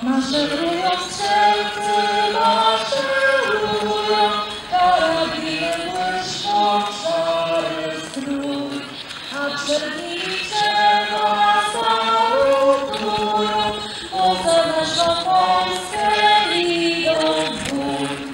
Maszerują strzelcy, maszerują, karabiny błyszczą, szary strój, a przed nimi drzewa salutują, bo za naszą Polskę idą w bój.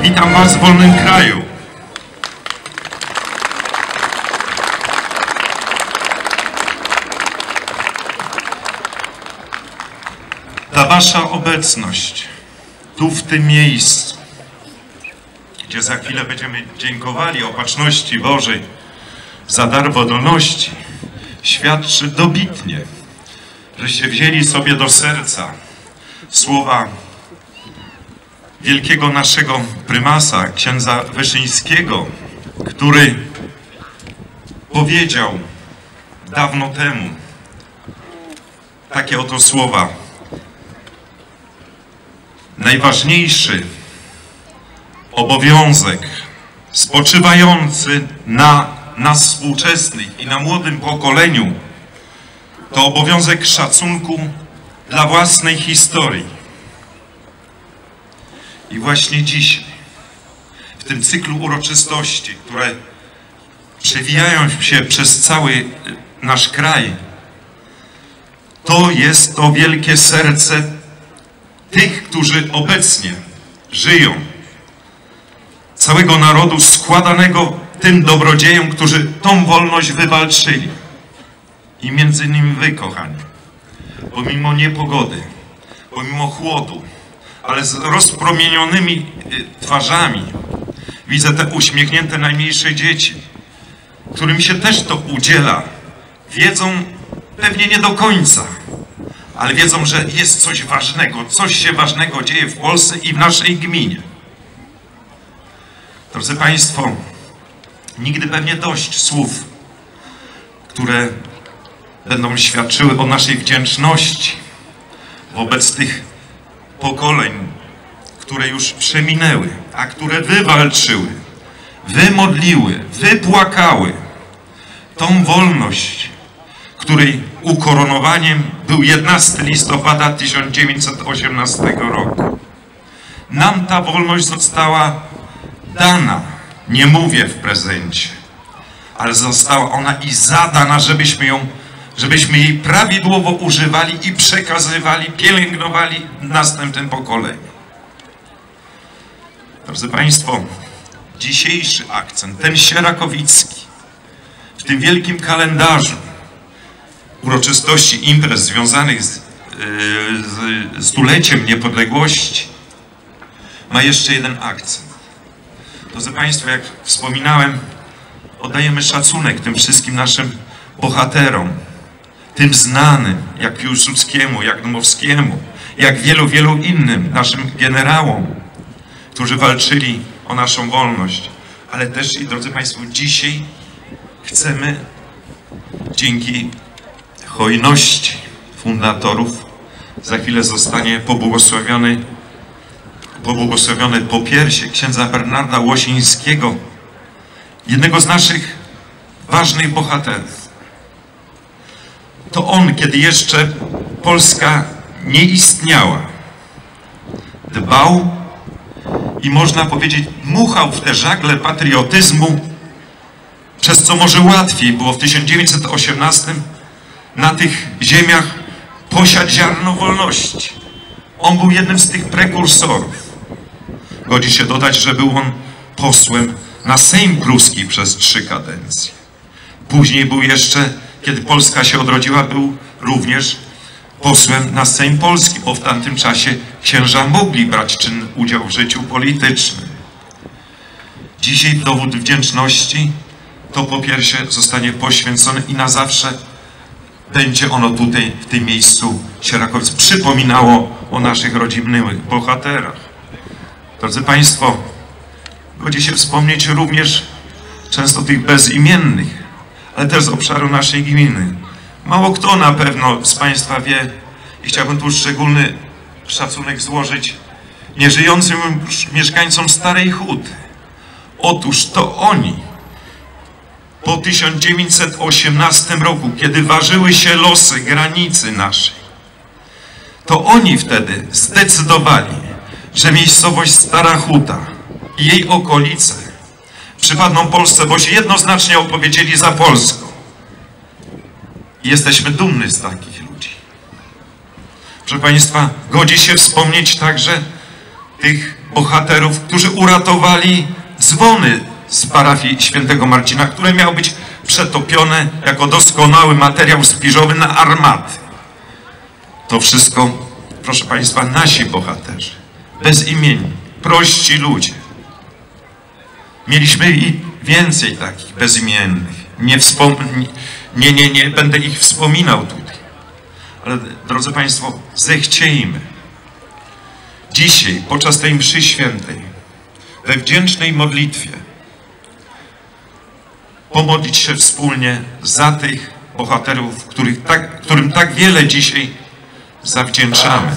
Witam Was w wolnym kraju. Za Wasza obecność tu w tym miejscu, gdzie za chwilę będziemy dziękowali Opatrzności Bożej za dar wodolności, świadczy dobitnie żeście wzięli sobie do serca słowa wielkiego naszego prymasa, księdza Wyszyńskiego, który powiedział dawno temu takie oto słowa: najważniejszy obowiązek spoczywający na nas współczesnych i na młodym pokoleniu to obowiązek szacunku dla własnej historii. I właśnie dziś, w tym cyklu uroczystości, które przewijają się przez cały nasz kraj, to jest to wielkie serce tych, którzy obecnie żyją, całego narodu składanego tym dobrodziejom, którzy tą wolność wywalczyli. I między innymi wy, kochani, pomimo niepogody, pomimo chłodu, ale z rozpromienionymi twarzami widzę te uśmiechnięte najmniejsze dzieci, którym się też to udziela. Wiedzą, pewnie nie do końca, ale wiedzą, że jest coś ważnego, coś się ważnego dzieje w Polsce i w naszej gminie. Drodzy Państwo, nigdy pewnie dość słów, które będą świadczyły o naszej wdzięczności wobec tych pokoleń, które już przeminęły, a które wywalczyły, wymodliły, wypłakały tą wolność, której ukoronowaniem był 11 listopada 1918 roku. Nam ta wolność została dana, nie mówię w prezencie, ale została ona i zadana, żebyśmy jej prawidłowo używali i przekazywali, pielęgnowali następnym pokoleniom. Drodzy Państwo, dzisiejszy akcent, ten sierakowicki, w tym wielkim kalendarzu uroczystości imprez związanych z stuleciem niepodległości, ma jeszcze jeden akcent. Drodzy Państwo, jak wspominałem, oddajemy szacunek tym wszystkim naszym bohaterom, tym znanym, jak Piłsudskiemu, jak Dmowskiemu, jak wielu, wielu innym naszym generałom, którzy walczyli o naszą wolność. Ale też, i drodzy Państwo, dzisiaj chcemy dzięki hojności fundatorów, za chwilę zostanie pobłogosławione popiersie księdza Bernarda Łosińskiego, jednego z naszych ważnych bohaterów. To on, kiedy jeszcze Polska nie istniała, dbał i, można powiedzieć, dmuchał w te żagle patriotyzmu, przez co może łatwiej było w 1918 na tych ziemiach posiać ziarno wolności. On był jednym z tych prekursorów. Godzi się dodać, że był on posłem na Sejm Pruski przez 3 kadencje. Później był jeszcze, kiedy Polska się odrodziła, był również posłem na Sejm Polski, bo w tamtym czasie księża mogli brać czynny udział w życiu politycznym. Dzisiaj w dowód wdzięczności to popiersie zostanie poświęcone i na zawsze będzie ono tutaj, w tym miejscu Sierakowic, przypominało o naszych rodzinnych bohaterach. Drodzy Państwo, godzi się wspomnieć również często tych bezimiennych, ale też z obszaru naszej gminy. Mało kto na pewno z Państwa wie, i chciałbym tu szczególny szacunek złożyć nieżyjącym już mieszkańcom Starej Huty. Otóż to oni po 1918 roku, kiedy ważyły się losy granicy naszej, to oni wtedy zdecydowali, że miejscowość Stara Huta i jej okolice przypadną Polsce, bo się jednoznacznie opowiedzieli za Polską. I jesteśmy dumni z takich ludzi. Proszę Państwa, godzi się wspomnieć także tych bohaterów, którzy uratowali dzwony z parafii świętego Marcina, które miały być przetopione jako doskonały materiał spiżowy na armaty. To wszystko, proszę Państwa, nasi bohaterzy, bezimienni, prości ludzie. Mieliśmy i więcej takich bezimiennych. Nie będę ich wspominał tutaj. Ale drodzy Państwo, zechciejmy dzisiaj, podczas tej mszy świętej, we wdzięcznej modlitwie pomodlić się wspólnie za tych bohaterów, którym tak wiele dzisiaj zawdzięczamy.